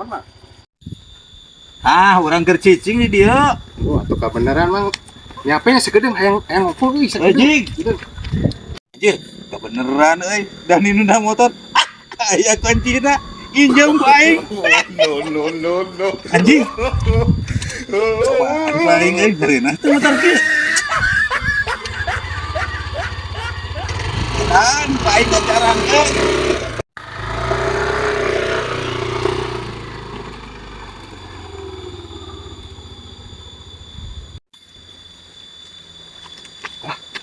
mah. Ah, orang kercicing di dia. Wah, tuh kebenaran mang. Nyapanya segedeng hayang ngumpul euy Anjing. Anjir, kebeneran euy. Dan nunda motor. Aya kuncina. Injem ku aing. No. Anjing. Coba aing euy bereunah teh motor kieu. Dan aing pacaran euy.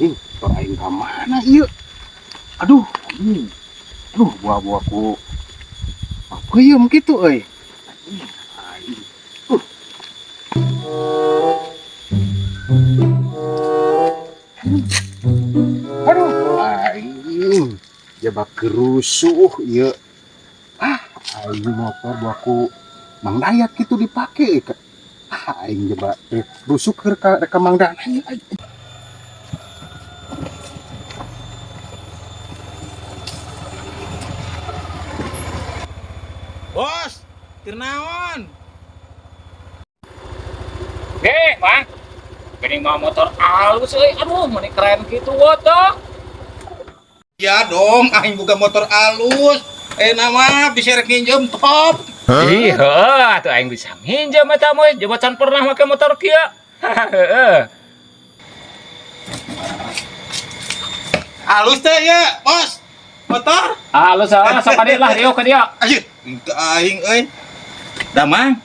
Motor aing ka mana ieu? Aduh, buah-buahku. Apa ieu kitu euy? Aduh, aing jebak kerusuh ieu. Aing motor buahku Mang Dayat gitu dipake. Aing jebak rusuk ke Mang Dana. Bos, Tirnaon. Mang. Gini mah motor halus euy. Aduh, meni keren gitu woto. Ya dong, aing buka motor alus. Nama bisa rek nginjem top. Iya, tuh aing bisa nginjem eta moy, jebocan pernah make motor kieu. Heeh. Alus teh ya, bos. Motor. Halus sok ka dieu lah, dieu ka dieu. Anjir, engke aing euy. Damang,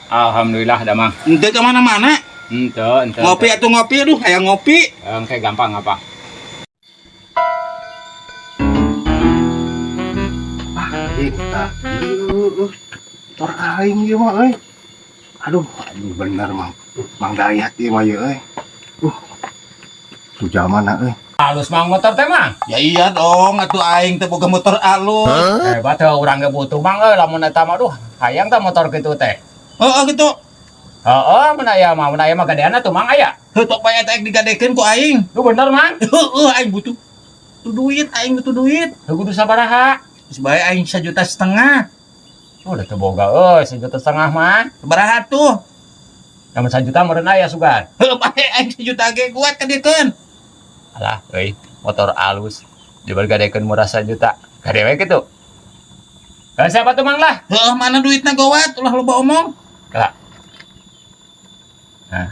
Alhamdulillah da Mang. ente ke mana-mana. Ente. Ngopi atuh ngopi, aduh, aya ngopi. Engke gampang apa? Motor aing ieu mah euy. Aduh, bener Mang Dayat ieu mah euy. Sujamana euy. Halus Mang motor teh Mang. Ya iya dong, atuh aing teh boga motor alus. Hebat teh urang ge butuh Mang euy lamun eta mah duh, hayang teh motor kitu teh. Heeh gitu. Heeh, mun aya mah gadeana tuh Mang aya. Heutok bae eta digadekeun ku aing. Lu bener Mang. Heeh, aing butuh duit, aing butuh duit. Lu kudu sabaraha? Geus bae aing 1,5 juta. Udah teu boga euy, 1,5 juta mah. Sabaraha tuh? Lamun 1 juta meureun aya sugan. Heuh, bae aing 1 juta ge kuat kadikeun. Alah, euy, motor alus. Jual gadekeun murah 1 juta. Gade we kitu. Siapa tuh Mang lah? Heeh, mana duitna gowat, ulah loba omong. Kala. Nah.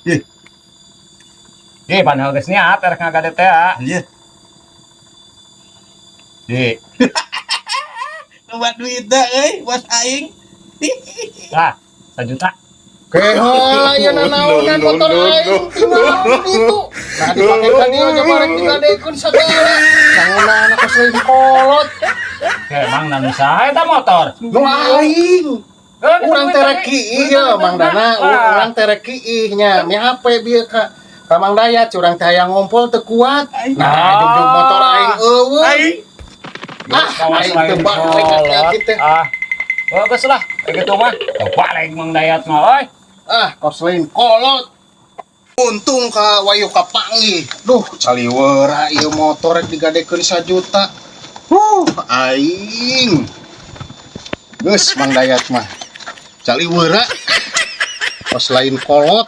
Ih. Panel geus niat rek ngagade teh. Anjir. Di. Loba duit da euy, bos aing. Lah, 1 juta. Aya nanaonan motor aing tinggal itu. Nah dipake ka dieu nya barek digadekeun sagala. Sangeuna anak seuing kolot. Mang nanu saha eta motor? Nu aing. Urang terek kiih ya Mang Dana, urang terek kiih nya. Mi HP bieu ka Mang Dayat urang teh hayang ngumpul teu kuat. Nah, jeung motor aing eueuh. Aing. Aing teu balik kitu teh. Bagus lah, kayak gitu mah. Balik Mang Dayat mah, oi. Kos lain kolot. Untung ka wayu kapanggih. Duh, caliweura ieu motor rek digadekeun 1 juta. Aing. Geus Mang Dayat mah. Caliweura. Kos lain kolot.